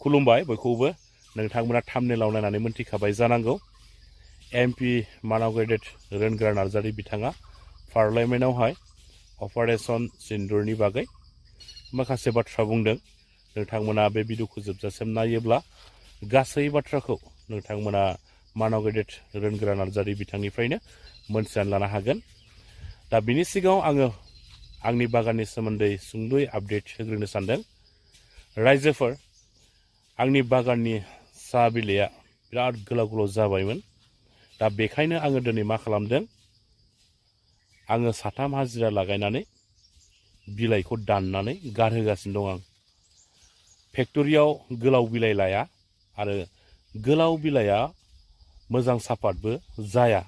खुलुमबाय बयखौबो नोंथांमोना थाम्बनेलाव नायनानै मोनथिखाबाय जानांगौ एमपि मानावगेदेत रोनग्रा नार्जारी बिथाङा पार्लियामेन्टआवहाय अपारेशन सिन्दुरनि बागै माखासे बाथ्रा बुंदों। नोंथांमोना बे भिडिअखौ जोबजासिम नायोब्ला गासै बाथ्राखौ नोंथांमोना मानावगेदेत रोनग्रा नार्जारी बिथांनिफ्रायनो मोनथिनानै लानो हागोन। दा बिनि सिगाङाव आङो आंनि बागाननि सोमोन्दै सुंद'यै आपडेट होग्रोनो सानदों। रायजोफोर, आंनि बागाननि साहा बिलाइया बिराद गोलाव गोलाव जाबायमोन। दा बेखायनो आङो दिनै मा खालामदों, आङो 3 हाजिरा लागायनानै बिलाइखौ दाननानै गारहोगासिनो दं। आं फेक्टरियाव गोलाव बिलाइ लाया आरो गोलाव बिलाइया मोजां सापातबो जाया।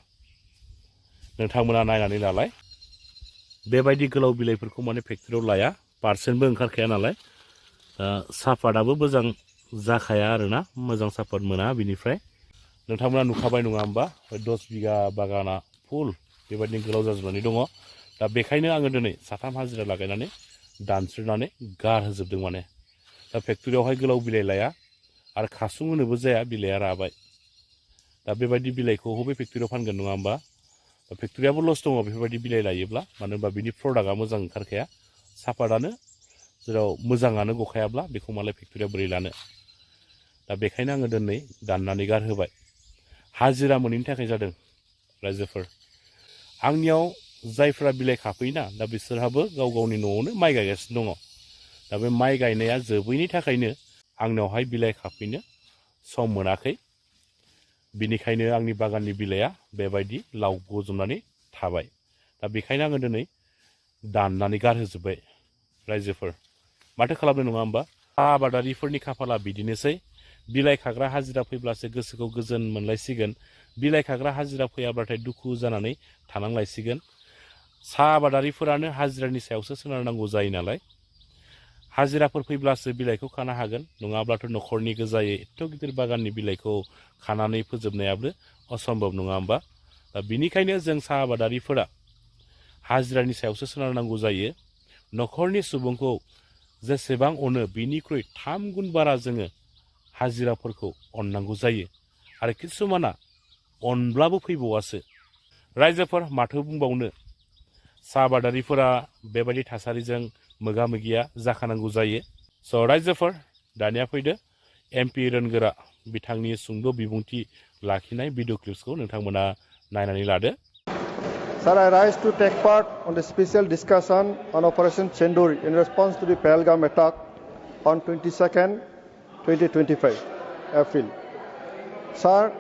नोंथांमोना नायनानै लालाय, बेबायदि गोलाव बिलाइफोरखौ माने फेक्टरियाव लाया, पार्सेन्टबो ओंखारखाया नालाय सापाताबो मोजां जाखाया आरोना, मोजां सापात मोना। बिनिफ्राय नोंथांमोना नुखाबाय नङा होमबा, 10 बिगा बागाना फुल बेबायदिनो गोलाव जाजोबनानै दङ। दा बेखायनो आङो दिनै 3 हाजिरा लागायनानै दानस्रिनानै गारहोजोबदों। माने दा फेक्टरियावहाय गोलाव बिलाइ लाया आरो खासुं होनोबो जाया, बिलाइया राबाय। दा बेबायदि बिलाइखौ बबे फेक्टरियाव फानगोन नङा होमबा? फेक्टरियाबो लस दङ बेफोरबायदि बिलाइ लायोब्ला, मानो होनबा बिनि प्रडाक्टआ मोजां ओंखारखाया। सापातानो जेराव मोजाङानो गखायाब्ला बेखौ मालाय फेक्टरिया बोरै लानो। दा बेखायनो आङो दिनै दाननानै गारहोबाय। हाजिरा मोनैनि थाखाय जादों। रायजोफोर, आंनियाव जायफ्रा बिलाइ खाफैना, दा बिसोरहाबो गाव गावनि न'आवनो माइ गायगासिनो दङ। दा बे माइ गायनाया जोबैनि थाखायनो आंनावहाय बिलाइ खाफैनो सम मोनाखै। बिनिखायनो आंनि बागाननि बिलाइया बेबायदि लाव गजबनानै थाबाय। दा बेखायनो आङो दिनै दाननानै गारहोजोब्बाय। रायजोफोर, माथो खालामनो नङा होमबा? आबादारिफोरनि खाफाला बिदिनोसै। बिलाइ खाग्रा हाजिरा फैब्लासो गोसोखौ गोजोन मोनलायसिगोन। बिलाइ खाग्रा हाजिरा फैयाब्लाथाय दुखु जानानै थानांलायसिगोन। साहा आबादारिफोरानो हाजिरानि सायावसो सोनारनांगौ जायो नालाय। हाजिराफोर फैब्लासो बिलाइखौ खानो हागोन, नङाब्लाथ' न'खरनि गोजायै एथ' गिदिर बागाननि बिलाइखौ खानानै फोजोबनायाबो असम्भब नङा होमबा? दा बिनिखायनो जों साहा आबादारिफोरा हाजिरानि सायावसो सोनारनांगौ जायो। न'खरनि सुबुंखौ जेसेबां अनो बिनिख्रुइ 3 गुन बारा जोङो हाजिराफोरखौ अननांगौ जायो। आरो किसुमाना अनब्लाबो फैबावासो। रायजोफोर, माथो बुंबावनो, साहा आबादारिफोरा बेबायदि थासारिजों मोगा मोगिया जाखानांगौ जायो। स' रायजोफोर, दानिया फैदो एमपि रोनगोरा बिथांनि सुंद' बिबुंथि लाखिनाय भिडिअ क्लिप्सखौ नोंथांमोना नायनानै लादो। Sir, I rise to take part on the special discussion on Operation Chandur in response to the Pahalgam attack on 22nd, 2025 April. Sir,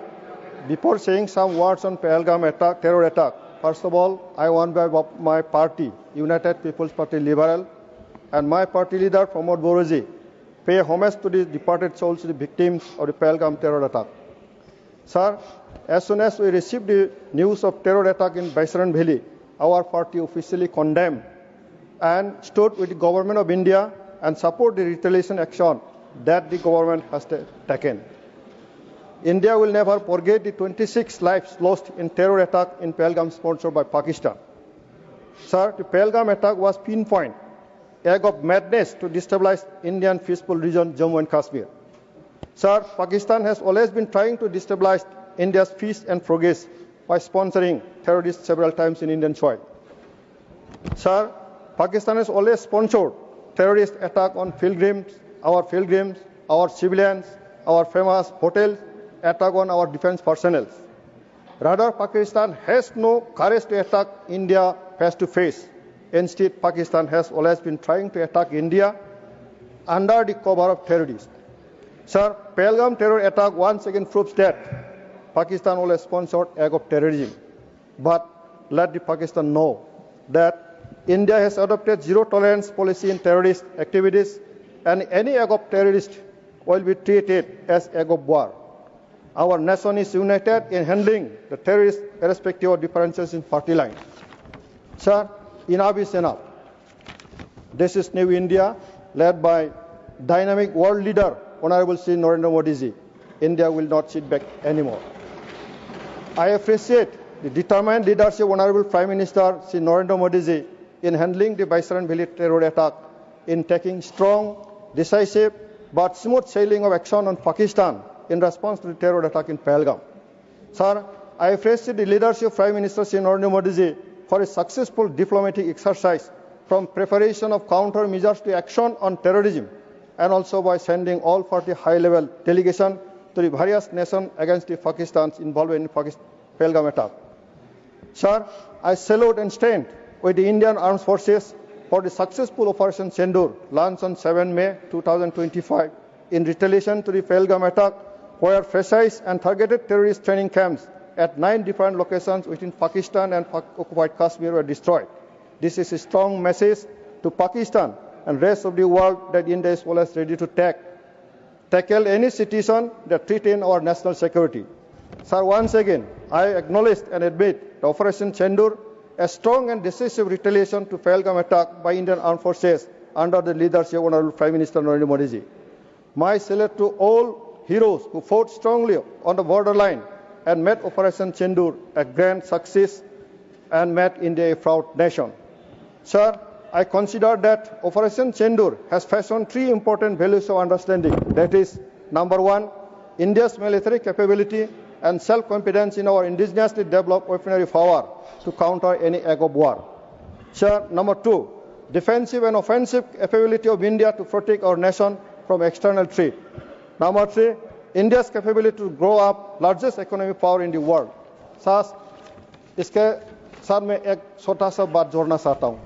before saying some words on Pahalgam attack, terror attack, first of all, I want my party, United People's Party Liberal, and my party leader, Pramod Boroji, pay homage to the departed souls, the victims of the Pahalgam terror attack. Sir, as soon as we received the news of terror attack in Baisaran Valley, our party officially condemned and stood with the government of India and support the retaliation action that the government has taken. India will never forget the 26 lives lost in terror attack in Pahalgam sponsored by Pakistan. Sir, the Pahalgam attack was pinpoint act of madness to destabilize Indian peaceful region Jammu and Kashmir. Sir, Pakistan has always been trying to destabilize India's peace and progress by sponsoring terrorists several times in Indian soil. Sir, Pakistan has always sponsored terrorist attack on pilgrims, our civilians, our famous hotels, attack on our defense personnel. Rather, Pakistan has no courage to attack India face to face. Instead, Pakistan has always been trying to attack India under the cover of terrorists. Sir, Pahalgam terror attack once again proves that Pakistan always sponsored act of terrorism. But let the Pakistan know that India has adopted zero tolerance policy in terrorist activities, and any act of terrorist will be treated as act of war. Our nation is united in handling the terrorists irrespective of differences in party lines. Sir, enough is enough. This is new India led by dynamic world leader Honorable Shri Narendra Modi ji. India will not sit back anymore. I appreciate the determined leadership of Honorable Prime Minister Shri Narendra Modi ji in handling the Baisaran Valley terror attack, in taking strong, decisive but smooth sailing of action on Pakistan in response to the terror attack in Pahalgam. Sir, I appreciate the leadership of Prime Minister Shri Narendra Modi ji for a successful diplomatic exercise from preparation of countermeasures to action on terrorism, and also by sending all party high-level delegation to the various nations against the Pakistan's involvement in Pahalgam attack. Sir, I salute and stand with the Indian Armed Forces for the successful Operation Chandur launched on 7 May 2025 in retaliation to the Pahalgam attack, where precise and targeted terrorist training camps at 9 different locations within Pakistan and occupied Kashmir were destroyed. This is a strong message to Pakistan and rest of the world that India is always ready to tackle any situation that threatens our national security. Sir, once again, I acknowledge and admit the Operation Chandur, a strong and decisive retaliation to Pahalgam attack by Indian Armed Forces under the leadership of Honorable Prime Minister Narendra Modi ji. My salute to all heroes who fought strongly on the borderline and made Operation Chandur a grand success and made India a proud nation. Sir, I consider that Operation Chandur has fashioned 3 important values of understanding. That is, number 1, India's military capability and self-confidence in our indigenously developed weaponry power to counter any act of war. Sir, number 2, defensive and offensive capability of India to protect our nation from external threat. Number 3, India's capability to grow up largest economic power in the world. इसके साथ मैं एक छोटा सा बात जोड़ना चाहता हूँ.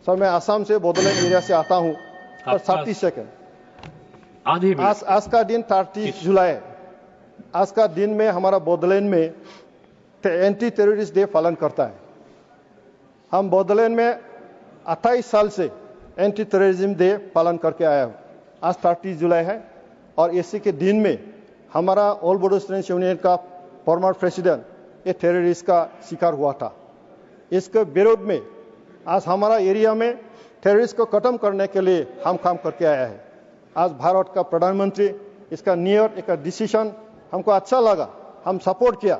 सर, मैं आसाम से बोडोलैंड एरिया से आता हूँ. पर 30 सेकंड. आज का दिन 30 जुलाई है. आज का दिन में हमारा बोडोलैंड में एंटी टेररिस्ट डे पालन करता है. हम बोडोलैंड में 28 साल से एंटी टेररिज्म डे पालन करके आया हूँ. आज 30 जुलाई है और इसी के दिन में हमारा ऑल बोडो स्टूडेंट्स यूनियन का फॉर्मर प्रेसिडेंट ये टेररिस्ट का शिकार हुआ था. इसके विरोध में आज हमारा एरिया में टेररिस्ट को खत्म करने के लिए हम काम करके आया है. आज भारत का प्रधानमंत्री इसका नियत एक डिसीजन हमको अच्छा लगा, हम सपोर्ट किया.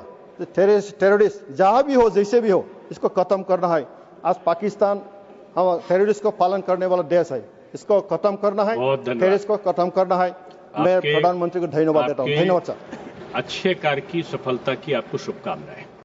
टेररिस्ट जहां भी हो, जैसे भी हो, इसको खत्म करना है. आज पाकिस्तान हम टेररिस्ट को पालन करने वाला देश है. इसको खत्म करना है, टेररिस्ट को खत्म करना है. मैं प्रधानमंत्री को धन्यवाद देता हूँ. धन्यवाद सर. अच्छे कार्य की सफलता की आपको शुभकामनाएं.